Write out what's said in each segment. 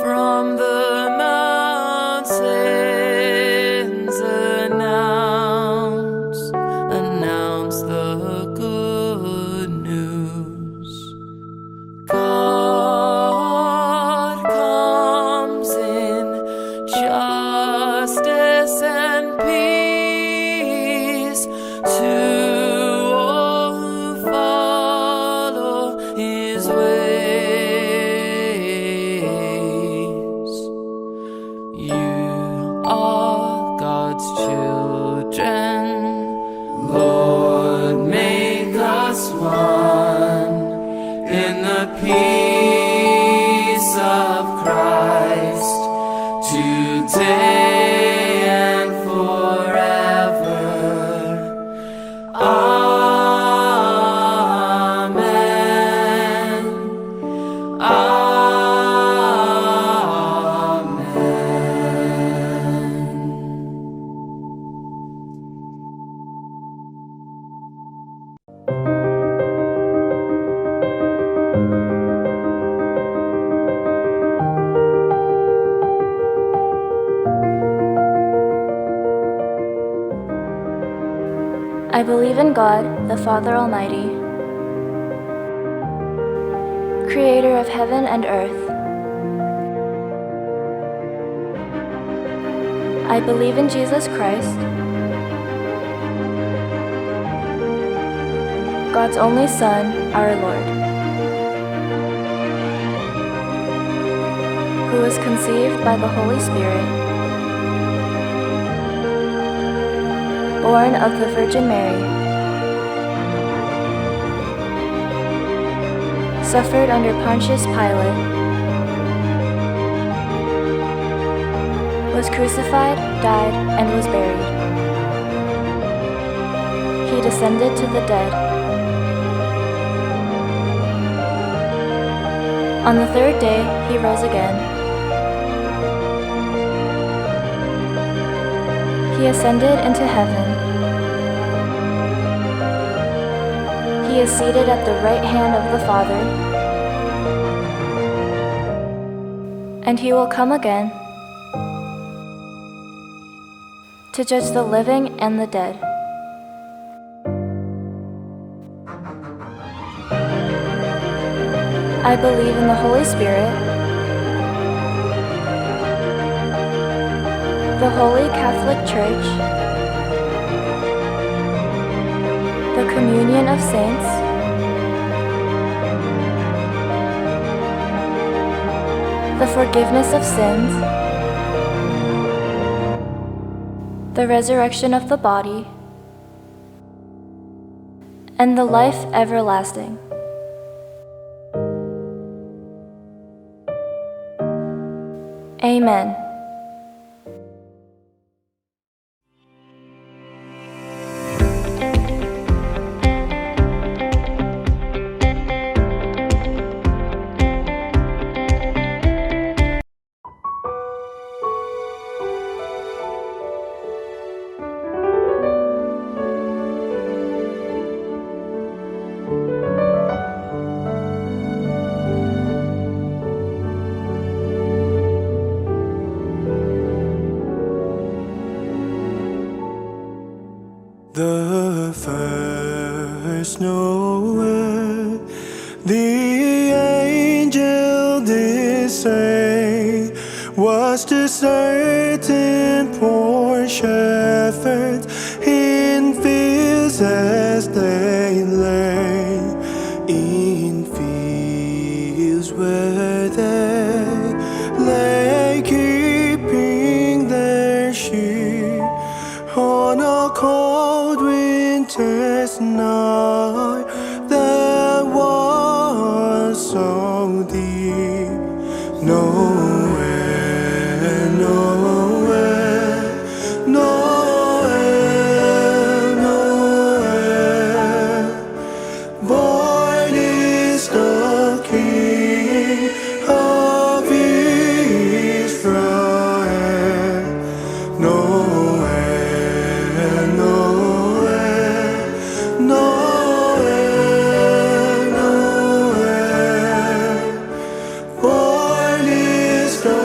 From the mountains announce the good news. God comes in justice and peace to all who follow his ways. You are God's children. Lord, make us one in the peace of Christ, today and forever. Amen. I believe in God, the Father Almighty, creator of heaven and earth. I believe in Jesus Christ, God's only Son, our Lord, who was conceived by the Holy Spirit, born of the Virgin Mary, suffered under Pontius Pilate, was crucified, died, and was buried. He descended to the dead. On the third day, he rose again. He ascended into heaven. He is seated at the right hand of the Father, and he will come again to judge the living and the dead. I believe in the Holy Spirit, the Holy Catholic Church, the communion of saints, the forgiveness of sins, the resurrection of the body, and the life everlasting. Amen. The first Noel, the angel did say, was to certain poor shepherds in fields as they lay, in fields where they lay keeping their sheep on a cold winter's night that was so deep. Noel, Noel, Noel, Noel, born is the King of Israel. Noel, born is the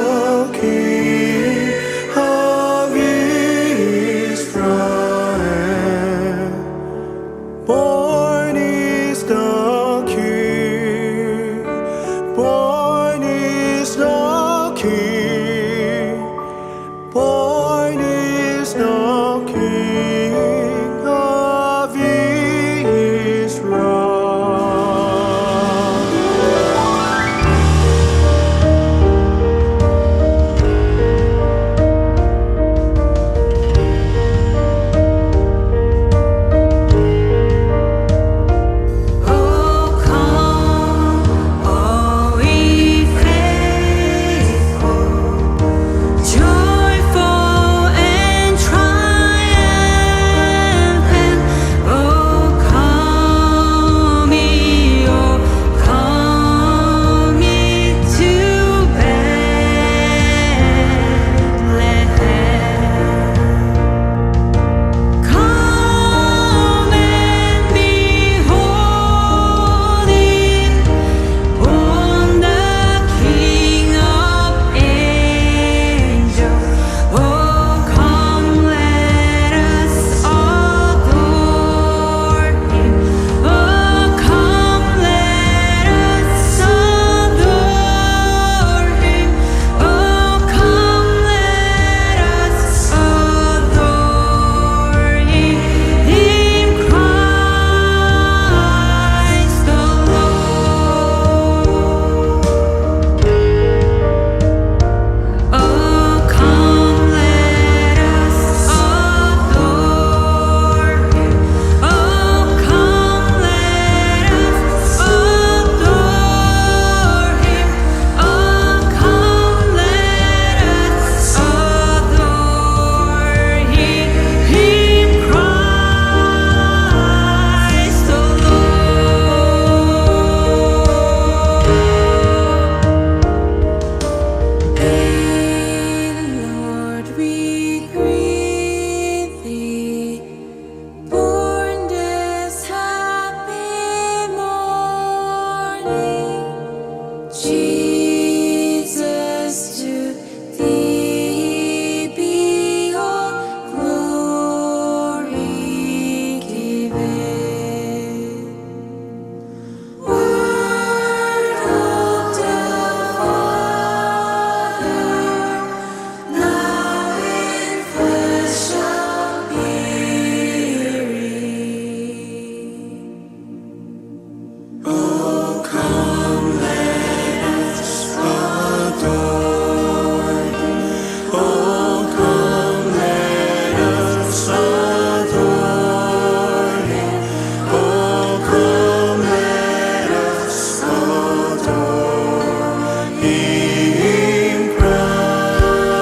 in Christ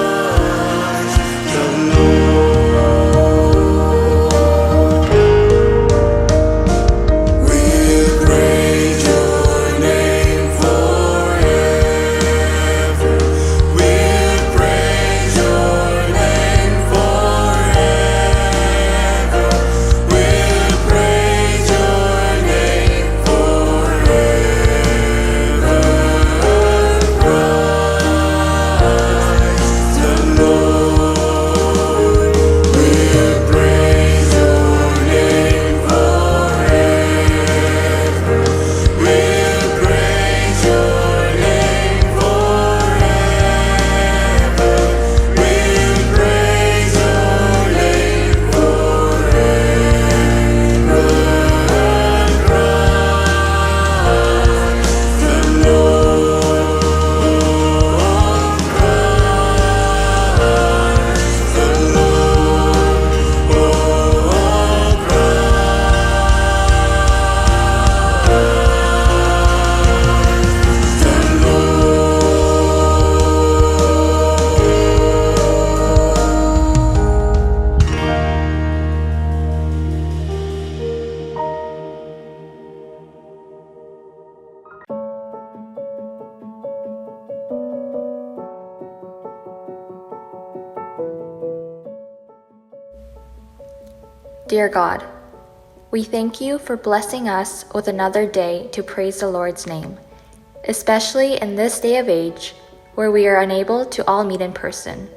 the Lord. We'll praise your name forever. We'll praise your name forever. We'll praise your name forever. Christ the Lord. We'll praise your name forever. We'll praise your name forever. We'll praise your name forever. Christ the Lord. Christ the Lord. Oh, Christ the Dear God, we thank you for blessing us with another day to praise the Lord's name, especially in this day of age where we are unable to all meet in person.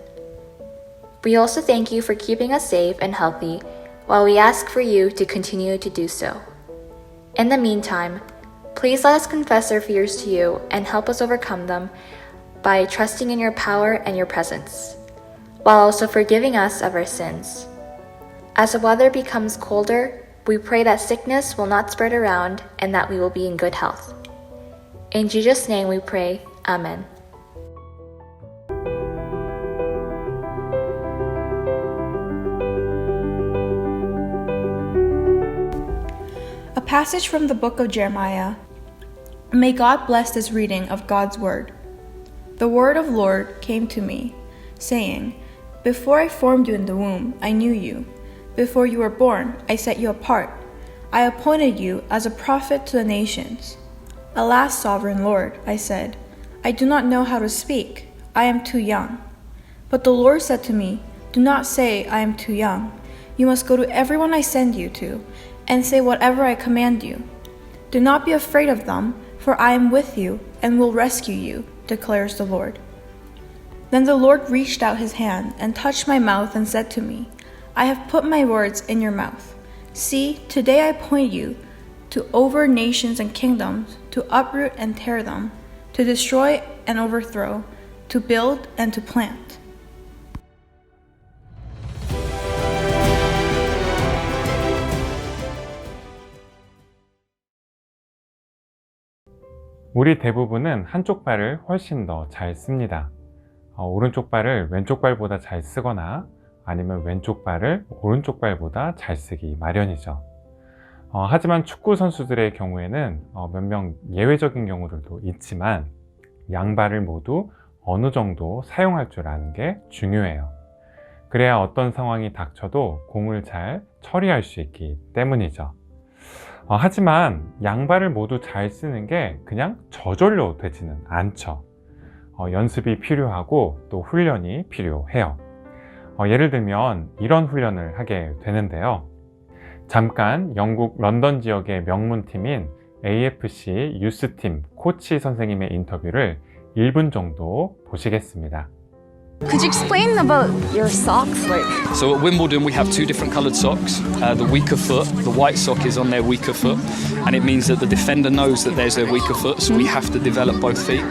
We also thank you for keeping us safe and healthy while we ask for you to continue to do so. In the meantime, please let us confess our fears to you and help us overcome them by trusting in your power and your presence, while also forgiving us of our sins. As the weather becomes colder, we pray that sickness will not spread around and that we will be in good health. In Jesus' name we pray, Amen. A passage from the book of Jeremiah. May God bless this reading of God's word. The word of Lord came to me, saying, Before I formed you in the womb, I knew you. Before you were born, I set you apart. I appointed you as a prophet to the nations. Alas, sovereign Lord, I said, I do not know how to speak. I am too young. But the Lord said to me, Do not say, I am too young. You must go to everyone I send you to, and say whatever I command you. Do not be afraid of them, for I am with you and will rescue you, declares the Lord. Then the Lord reached out his hand and touched my mouth and said to me, I have put my words in your mouth. See, today I appoint you to over nations and kingdoms, to uproot and tear them, to destroy and overthrow, to build and to plant. 우리 대부분은 한쪽 발을 훨씬 더 잘 씁니다. 오른쪽 발을 왼쪽 발보다 잘 쓰거나 아니면 왼쪽 발을 오른쪽 발보다 잘 쓰기 마련이죠. 하지만 축구 선수들의 경우에는 몇 명 예외적인 경우들도 있지만 양발을 모두 어느 정도 사용할 줄 아는 게 중요해요. 그래야 어떤 상황이 닥쳐도 공을 잘 처리할 수 있기 때문이죠. 하지만 양발을 모두 잘 쓰는 게 그냥 저절로 되지는 않죠. 연습이 필요하고 또 훈련이 필요해요. 예를 들면 이런 훈련을 하게 되는데요. 잠깐 영국 런던 지역의 명문팀인 AFC 유스팀 코치 선생님의 인터뷰를 1분 정도 보시겠습니다. Could you explain about your socks? So at Wimbledon we have two different coloured socks. The weaker foot, the white sock is on their weaker foot, and it means that the defender knows that there's their weaker foot, so we have to develop both feet.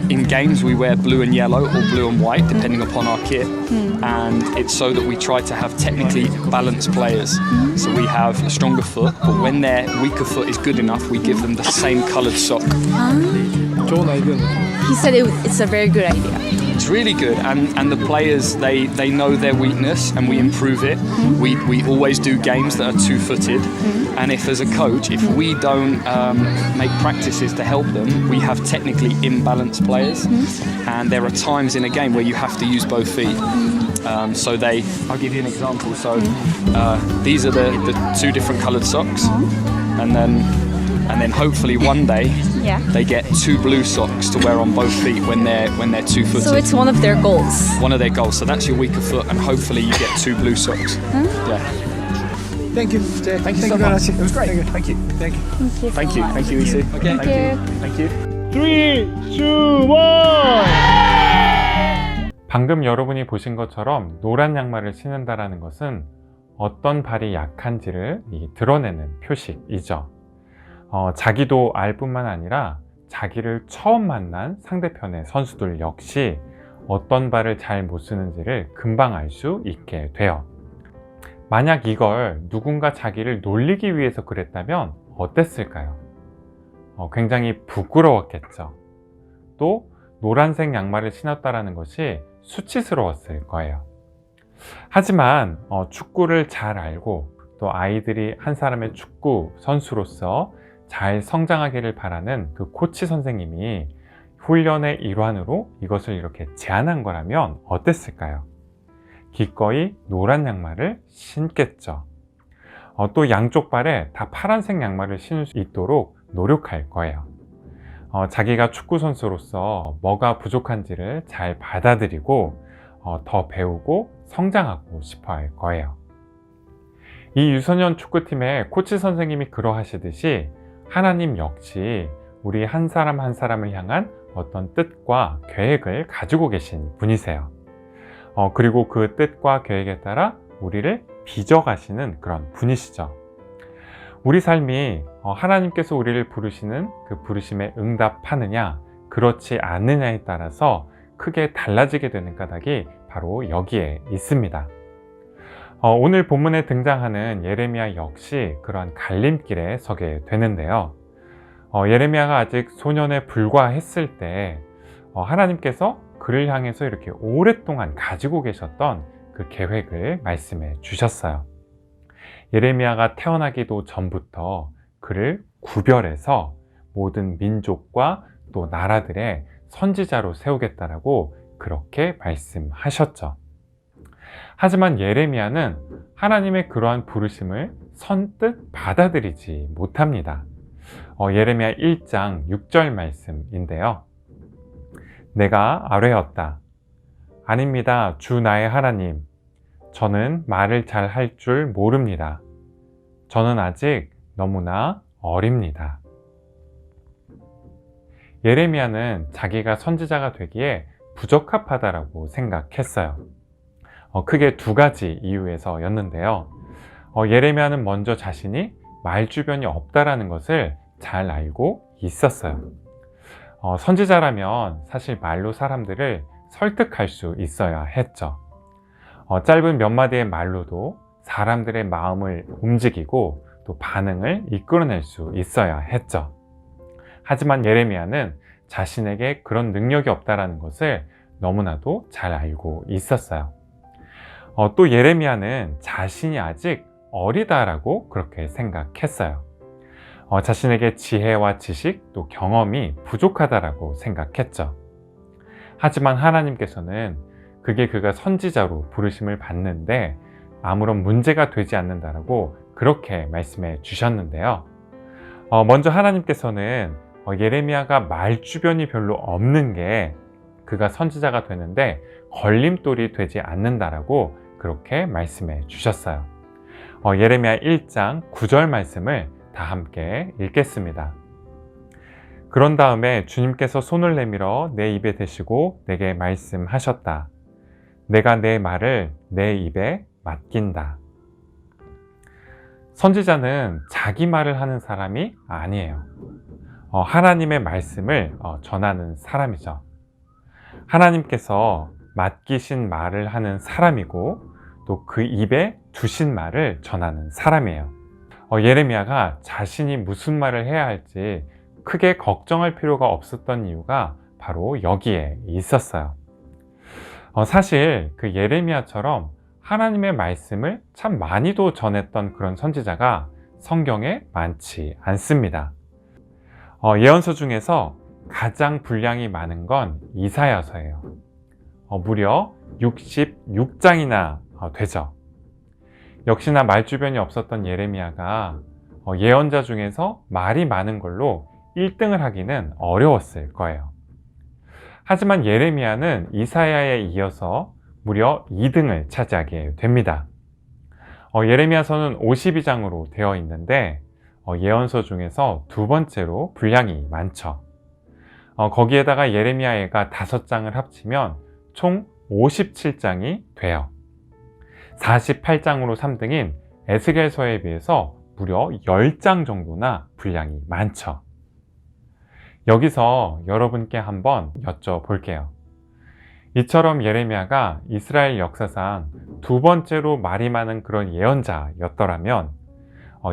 In games we wear blue and yellow or blue and white depending upon our kit, and it's so that we try to have technically balanced players. So we have a stronger foot, but when their weaker foot is good enough we give them the same coloured sock. He said it's a very good idea. It's really good, and the players they know their weakness, and we improve it. We always do games that are two-footed, and if as a coach, if we don't make practices to help them, we have technically imbalanced players, and there are times in a game where you have to use both feet. I'll give you an example. So these are the two different coloured socks, and then hopefully one day they get two blue socks to wear on both feet when they're two-footed. So it's one of their goals. One of their goals. So that's your weaker foot, and hopefully you get two blue socks. Yeah. Thank you. Thank you so much. It was great. Thank you. Thank you. Thank you. Thank you, Isu. Okay. Thank you. Thank you. 3, 2, 1. 방금 여러분이 보신 것처럼 노란 양말을 신는다라는 것은 어떤 발이 약한지를 드러내는 표식이죠. 자기도 알 뿐만 아니라 자기를 처음 만난 상대편의 선수들 역시 어떤 발을 잘 못 쓰는지를 금방 알 수 있게 돼요. 만약 이걸 누군가 자기를 놀리기 위해서 그랬다면 어땠을까요? 굉장히 부끄러웠겠죠. 또 노란색 양말을 신었다는 것이 수치스러웠을 거예요. 하지만 축구를 잘 알고 또 아이들이 한 사람의 축구 선수로서 잘 성장하기를 바라는 그 코치 선생님이 훈련의 일환으로 이것을 이렇게 제안한 거라면 어땠을까요? 기꺼이 노란 양말을 신겠죠. 또 양쪽 발에 다 파란색 양말을 신을 수 있도록 노력할 거예요. 자기가 축구 선수로서 뭐가 부족한지를 잘 받아들이고 더 배우고 성장하고 싶어 할 거예요. 이 유소년 축구팀의 코치 선생님이 그러하시듯이 하나님 역시 우리 한 사람 한 사람을 향한 어떤 뜻과 계획을 가지고 계신 분이세요. 그리고 그 뜻과 계획에 따라 우리를 빚어가시는 그런 분이시죠. 우리 삶이 하나님께서 우리를 부르시는 그 부르심에 응답하느냐 그렇지 않느냐에 따라서 크게 달라지게 되는 까닭이 바로 여기에 있습니다. 오늘 본문에 등장하는 예레미야 역시 그러한 갈림길에 서게 되는데요. 예레미야가 아직 소년에 불과했을 때 하나님께서 그를 향해서 이렇게 오랫동안 가지고 계셨던 그 계획을 말씀해 주셨어요. 예레미야가 태어나기도 전부터 그를 구별해서 모든 민족과 또 나라들의 선지자로 세우겠다라고 그렇게 말씀하셨죠. 하지만 예레미야는 하나님의 그러한 부르심을 선뜻 받아들이지 못합니다. 예레미야 1장 6절 말씀인데요. 내가 아뢰었다. 아닙니다. 주 나의 하나님. 저는 말을 잘 할 줄 모릅니다. 저는 아직 너무나 어립니다. 예레미야는 자기가 선지자가 되기에 부적합하다라고 생각했어요. 크게 두 가지 이유에서였는데요. 예레미야는 먼저 자신이 말주변이 없다라는 것을 잘 알고 있었어요. 선지자라면 사실 말로 사람들을 설득할 수 있어야 했죠. 짧은 몇 마디의 말로도 사람들의 마음을 움직이고 또 반응을 이끌어낼 수 있어야 했죠. 하지만 예레미야는 자신에게 그런 능력이 없다는 것을 너무나도 잘 알고 있었어요. 또 예레미야는 자신이 아직 어리다라고 그렇게 생각했어요. 자신에게 지혜와 지식 또 경험이 부족하다라고 생각했죠. 하지만 하나님께서는 그게 그가 선지자로 부르심을 받는데 아무런 문제가 되지 않는다라고 그렇게 말씀해 주셨는데요. 먼저 하나님께서는 예레미야가 말주변이 별로 없는 게 그가 선지자가 되는데 걸림돌이 되지 않는다라고 그렇게 말씀해 주셨어요. 예레미야 1장 9절 말씀을 다 함께 읽겠습니다. 그런 다음에 주님께서 손을 내밀어 내 입에 대시고 내게 말씀하셨다. 내가 내 말을 내 입에 맡긴다. 선지자는 자기 말을 하는 사람이 아니에요. 하나님의 말씀을 전하는 사람이죠. 하나님께서 맡기신 말을 하는 사람이고 또 그 입에 두신 말을 전하는 사람이에요. 예레미야가 자신이 무슨 말을 해야 할지 크게 걱정할 필요가 없었던 이유가 바로 여기에 있었어요. 사실 그 예레미야처럼 하나님의 말씀을 참 많이도 전했던 그런 선지자가 성경에 많지 않습니다. 예언서 중에서 가장 분량이 많은 건 이사야서예요. 무려 66장이나 되죠. 역시나 말주변이 없었던 예레미야가 예언자 중에서 말이 많은 걸로 1등을 하기는 어려웠을 거예요. 하지만 예레미야는 이사야에 이어서 무려 2등을 차지하게 됩니다. 예레미야서는 52장으로 되어 있는데 예언서 중에서 두 번째로 분량이 많죠. 거기에다가 예레미야가 5장을 합치면 총 57장이 돼요. 48장으로 3등인 에스겔서에 비해서 무려 10장 정도나 분량이 많죠. 여기서 여러분께 한번 여쭤볼게요. 이처럼 예레미야가 이스라엘 역사상 두 번째로 말이 많은 그런 예언자였더라면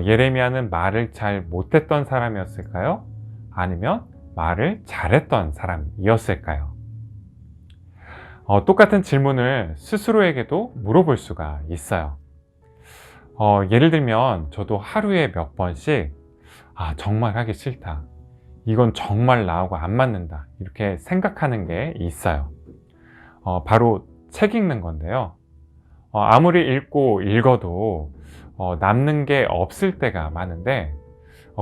예레미야는 말을 잘 못했던 사람이었을까요? 아니면 말을 잘했던 사람이었을까요? 똑같은 질문을 스스로에게도 물어볼 수가 있어요. 예를 들면 저도 하루에 몇 번씩 정말 하기 싫다, 이건 정말 나하고 안 맞는다, 이렇게 생각하는 게 있어요. 바로 책 읽는 건데요. 아무리 읽어도 남는 게 없을 때가 많은데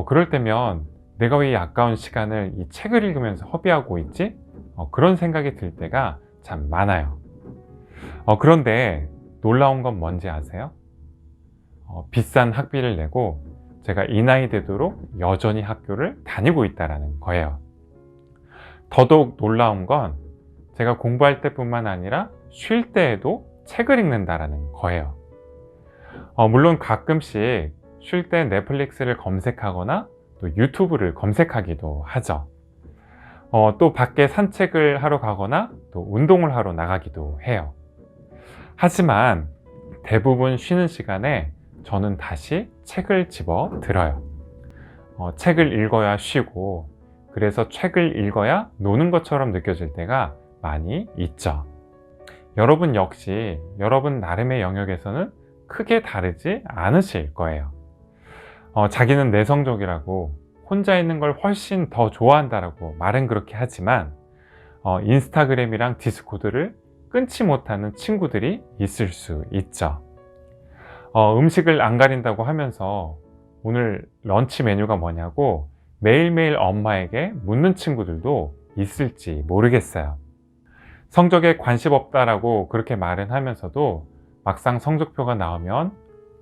그럴 때면 내가 왜 이 아까운 시간을 이 책을 읽으면서 허비하고 있지? 그런 생각이 들 때가 참 많아요. 그런데 놀라운 건 뭔지 아세요? 비싼 학비를 내고 제가 이 나이 되도록 여전히 학교를 다니고 있다는 거예요. 더더욱 놀라운 건 제가 공부할 때뿐만 아니라 쉴 때에도 책을 읽는다는 거예요. 물론 가끔씩 쉴 때 넷플릭스를 검색하거나 또 유튜브를 검색하기도 하죠. 또 밖에 산책을 하러 가거나 또 운동을 하러 나가기도 해요. 하지만 대부분 쉬는 시간에 저는 다시 책을 집어 들어요. 책을 읽어야 쉬고, 그래서 책을 읽어야 노는 것처럼 느껴질 때가 많이 있죠. 여러분 역시 여러분 나름의 영역에서는 크게 다르지 않으실 거예요. 자기는 내성적이라고, 혼자 있는 걸 훨씬 더 좋아한다라고 말은 그렇게 하지만 인스타그램이랑 디스코드를 끊지 못하는 친구들이 있을 수 있죠. 음식을 안 가린다고 하면서 오늘 런치 메뉴가 뭐냐고 매일매일 엄마에게 묻는 친구들도 있을지 모르겠어요. 성적에 관심 없다라고 그렇게 말은 하면서도 막상 성적표가 나오면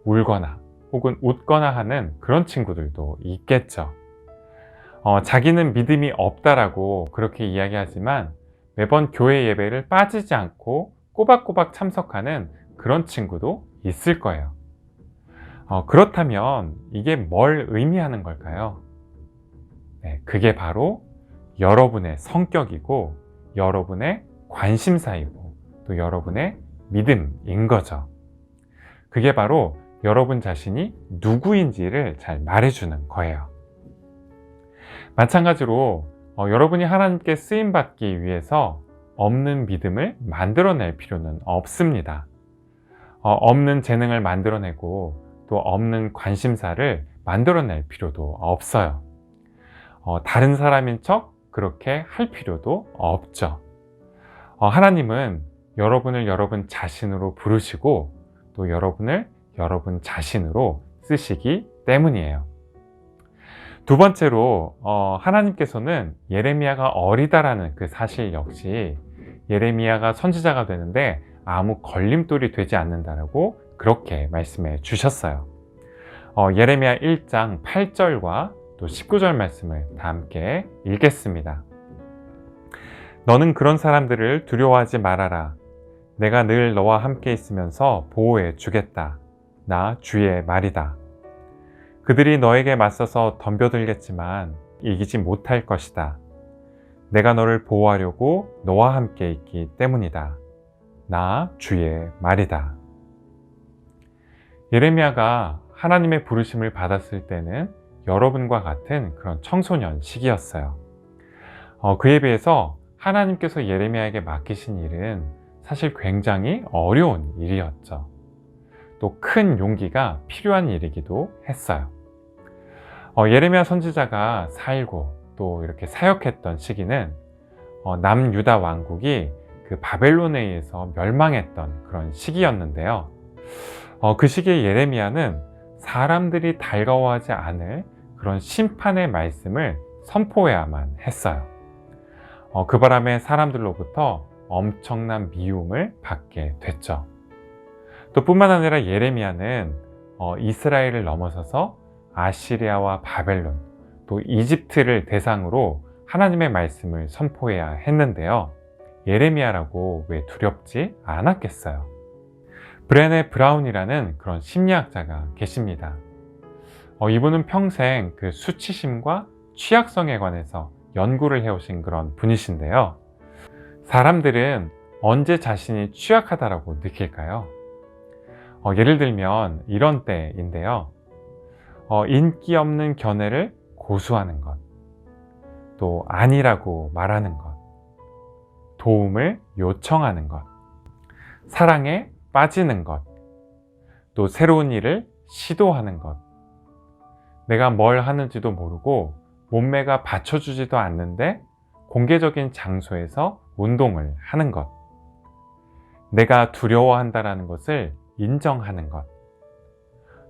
울거나 혹은 웃거나 하는 그런 친구들도 있겠죠. 자기는 믿음이 없다라고 그렇게 이야기하지만 매번 교회 예배를 빠지지 않고 꼬박꼬박 참석하는 그런 친구도 있을 거예요. 그렇다면 이게 뭘 의미하는 걸까요? 네, 그게 바로 여러분의 성격이고 여러분의 관심사이고 또 여러분의 믿음인 거죠. 그게 바로 여러분 자신이 누구인지를 잘 말해주는 거예요. 마찬가지로 여러분이 하나님께 쓰임받기 위해서 없는 믿음을 만들어낼 필요는 없습니다. 없는 재능을 만들어내고 또 없는 관심사를 만들어낼 필요도 없어요. 다른 사람인 척 그렇게 할 필요도 없죠. 하나님은 여러분을 여러분 자신으로 부르시고 또 여러분을 여러분 자신으로 쓰시기 때문이에요. 두 번째로 하나님께서는 예레미야가 어리다라는 그 사실 역시 예레미야가 선지자가 되는데 아무 걸림돌이 되지 않는다라고 그렇게 말씀해 주셨어요. 예레미야 1장 8절과 또 19절 말씀을 다 함께 읽겠습니다. 너는 그런 사람들을 두려워하지 말아라. 내가 늘 너와 함께 있으면서 보호해 주겠다. 나 주의 말이다. 그들이 너에게 맞서서 덤벼들겠지만 이기지 못할 것이다. 내가 너를 보호하려고 너와 함께 있기 때문이다. 나 주의 말이다. 예레미야가 하나님의 부르심을 받았을 때는 여러분과 같은 그런 청소년 시기였어요. 그에 비해서 하나님께서 예레미야에게 맡기신 일은 사실 굉장히 어려운 일이었죠. 또 큰 용기가 필요한 일이기도 했어요. 예레미야 선지자가 살고 또 이렇게 사역했던 시기는 남유다 왕국이 그 바벨론에 의해서 멸망했던 그런 시기였는데요. 그 시기에 예레미야는 사람들이 달가워하지 않을 그런 심판의 말씀을 선포해야만 했어요. 그 바람에 사람들로부터 엄청난 미움을 받게 됐죠. 또 뿐만 아니라 예레미야는 이스라엘을 넘어서서 아시리아와 바벨론, 또 이집트를 대상으로 하나님의 말씀을 선포해야 했는데요. 예레미야라고 왜 두렵지 않았겠어요? 브레네 브라운이라는 그런 심리학자가 계십니다. 이분은 평생 그 수치심과 취약성에 관해서 연구를 해오신 그런 분이신데요. 사람들은 언제 자신이 취약하다라고 느낄까요? 예를 들면 이런 때인데요. 인기 없는 견해를 고수하는 것, 또 아니라고 말하는 것, 도움을 요청하는 것, 사랑에 빠지는 것, 또 새로운 일을 시도하는 것, 내가 뭘 하는지도 모르고 몸매가 받쳐주지도 않는데 공개적인 장소에서 운동을 하는 것, 내가 두려워한다라는 것을 인정하는 것,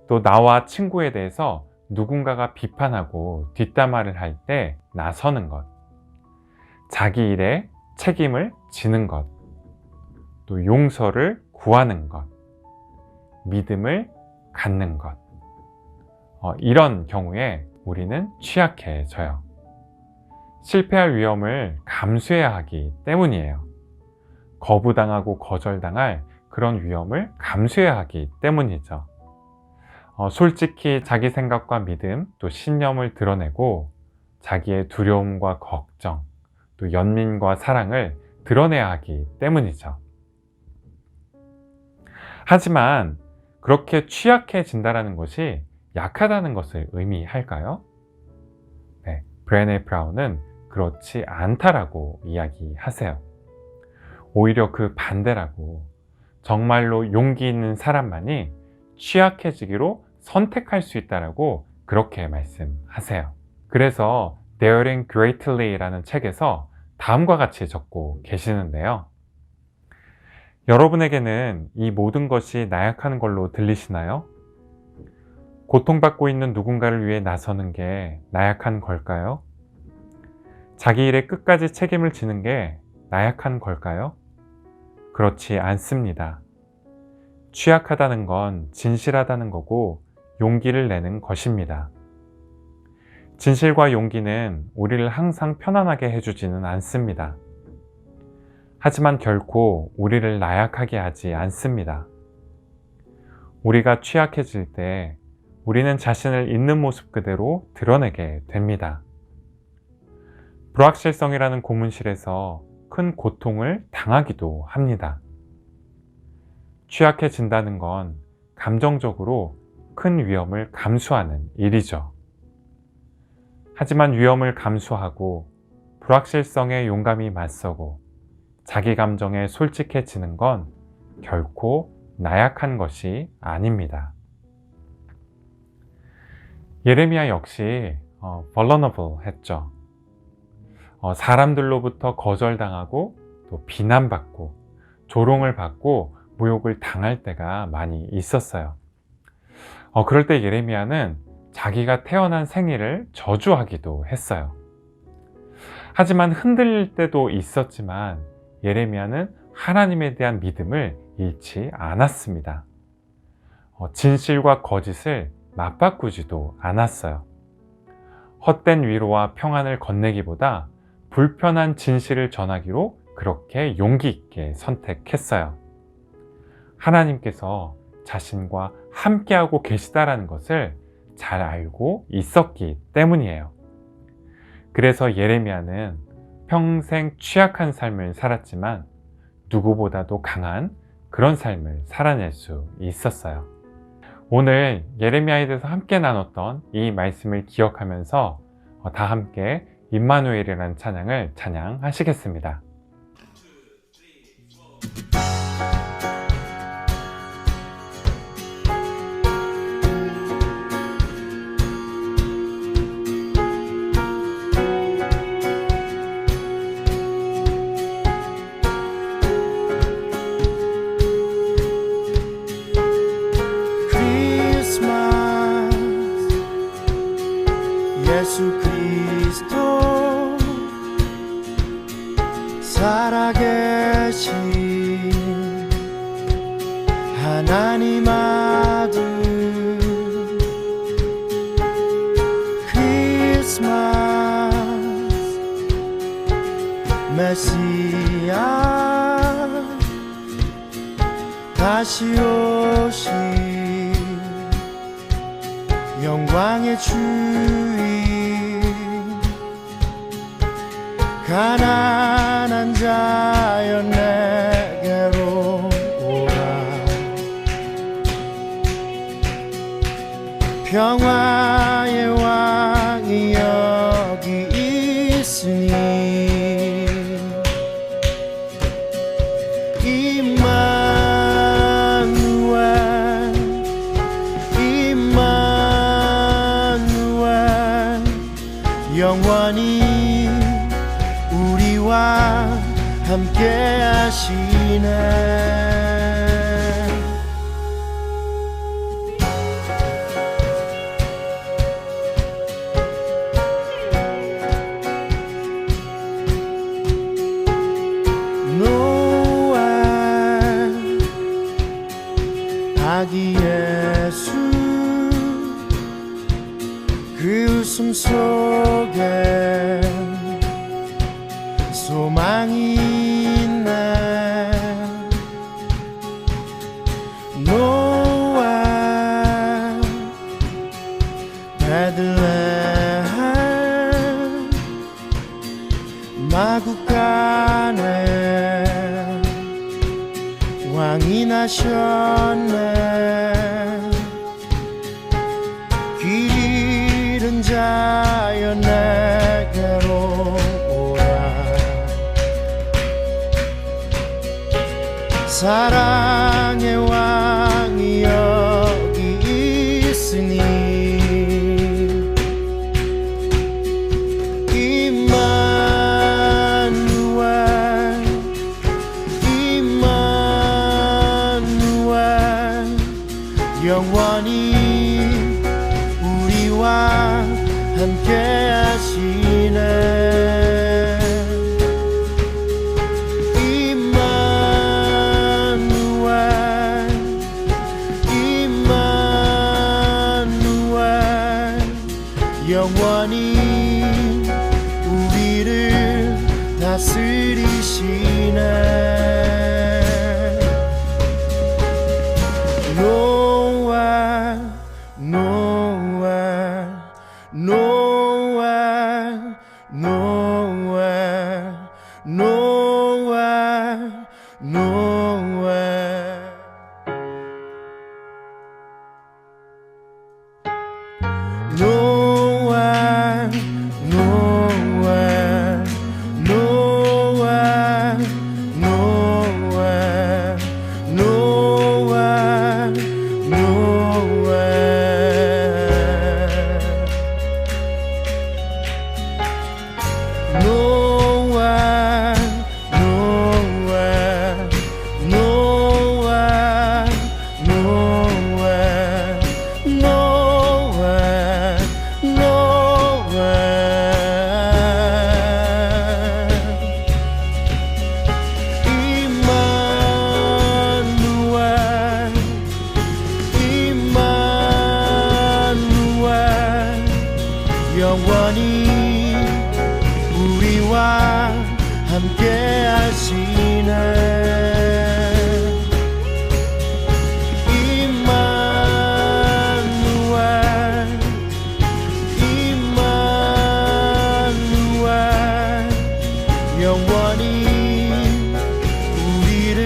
또 나와 친구에 대해서 누군가가 비판하고 뒷담화를 할 때 나서는 것, 자기 일에 책임을 지는 것, 또 용서를 구하는 것, 믿음을 갖는 것. 이런 경우에 우리는 취약해져요. 실패할 위험을 감수해야 하기 때문이에요. 거부당하고 거절당할 그런 위험을 감수해야 하기 때문이죠. 솔직히 자기 생각과 믿음, 또 신념을 드러내고 자기의 두려움과 걱정, 또 연민과 사랑을 드러내야 하기 때문이죠. 하지만 그렇게 취약해진다는 것이 약하다는 것을 의미할까요? 네, 브레네 브라운은 그렇지 않다라고 이야기하세요. 오히려 그 반대라고, 정말로 용기 있는 사람만이 취약해지기로 선택할 수 있다라고 그렇게 말씀하세요. 그래서 Daring Greatly라는 책에서 다음과 같이 적고 계시는데요. 여러분에게는 이 모든 것이 나약한 걸로 들리시나요? 고통받고 있는 누군가를 위해 나서는 게 나약한 걸까요? 자기 일에 끝까지 책임을 지는 게 나약한 걸까요? 그렇지 않습니다. 취약하다는 건 진실하다는 거고 용기를 내는 것입니다. 진실과 용기는 우리를 항상 편안하게 해주지는 않습니다. 하지만 결코 우리를 나약하게 하지 않습니다. 우리가 취약해질 때 우리는 자신을 있는 모습 그대로 드러내게 됩니다. 불확실성이라는 고문실에서 큰 고통을 당하기도 합니다. 취약해진다는 건 감정적으로 큰 위험을 감수하는 일이죠. 하지만 위험을 감수하고 불확실성에 용감히 맞서고 자기 감정에 솔직해지는 건 결코 나약한 것이 아닙니다. 예레미야 역시 vulnerable 했죠. 사람들로부터 거절당하고 또 비난받고 조롱을 받고 모욕을 당할 때가 많이 있었어요. 그럴 때 예레미야는 자기가 태어난 생일을 저주하기도 했어요. 하지만 흔들릴 때도 있었지만 예레미야는 하나님에 대한 믿음을 잃지 않았습니다. 진실과 거짓을 맞바꾸지도 않았어요. 헛된 위로와 평안을 건네기보다 불편한 진실을 전하기로 그렇게 용기 있게 선택했어요. 하나님께서 자신과 함께하고 계시다라는 것을 잘 알고 있었기 때문이에요. 그래서 예레미야는 평생 취약한 삶을 살았지만 누구보다도 강한 그런 삶을 살아낼 수 있었어요. 오늘 예레미야에 대해서 함께 나눴던 이 말씀을 기억하면서 다 함께 임마누엘이라는 찬양을 찬양하시겠습니다. 2, 3, 4. 살아계신 하나님 아들 크리스마스 메시아 다시 오신 영광의 주인 가난한 자여 내게로 오라 평화의 왕이 여기 있으니 임마누엘 임마누엘 영원히 우리와 함께 하시네 노엘 아기 예수 그 웃음 속에 소망이 있네 노엘 베들레헴 마국간에 왕이 나셨네 길 잃은 자여 내게로 사랑의 왕이 여기 있으니 임마누엘 임마누엘 영원히 우리와 함께 하시네 영원히 우리를 다스리시네 노엘 노엘 노엘 노엘 노엘 노엘 노엘 노엘 노엘 노엘 노엘 영원히 우리와 함께 하시네 임마누엘 임마누엘 영원히 우리를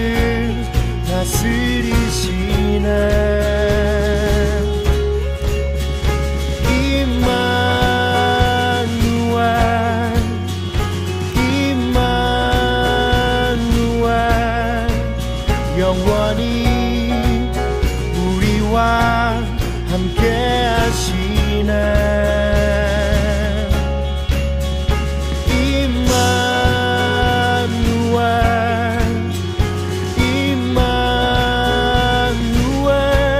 다스리시네 영원히 우리와 함께 하시네 임마누엘 임마누엘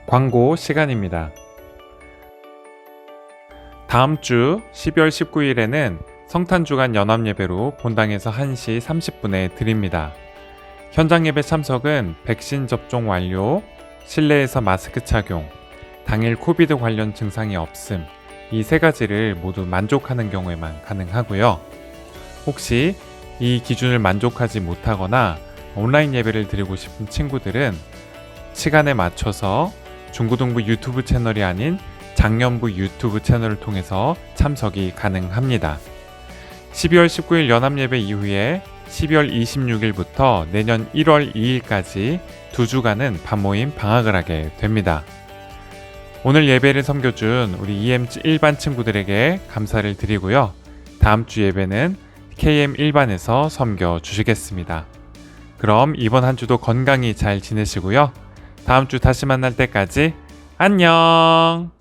광고 시간입니다. 다음 주 12월 19일에는 성탄주간 연합예배로 본당에서 1시 30분에 드립니다. 현장 예배 참석은 백신 접종 완료, 실내에서 마스크 착용, 당일 코비드 관련 증상이 없음, 이 세 가지를 모두 만족하는 경우에만 가능하고요. 혹시 이 기준을 만족하지 못하거나 온라인 예배를 드리고 싶은 친구들은 시간에 맞춰서 중고등부 유튜브 채널이 아닌 장년부 유튜브 채널을 통해서 참석이 가능합니다. 12월 19일 연합예배 이후에 12월 26일부터 내년 1월 2일까지 2주간은 반모임 방학을 하게 됩니다. 오늘 예배를 섬겨준 우리 EM 일반 친구들에게 감사를 드리고요. 다음 주 예배는 KM 일반에서 섬겨주시겠습니다. 그럼 이번 한 주도 건강히 잘 지내시고요. 다음 주 다시 만날 때까지 안녕!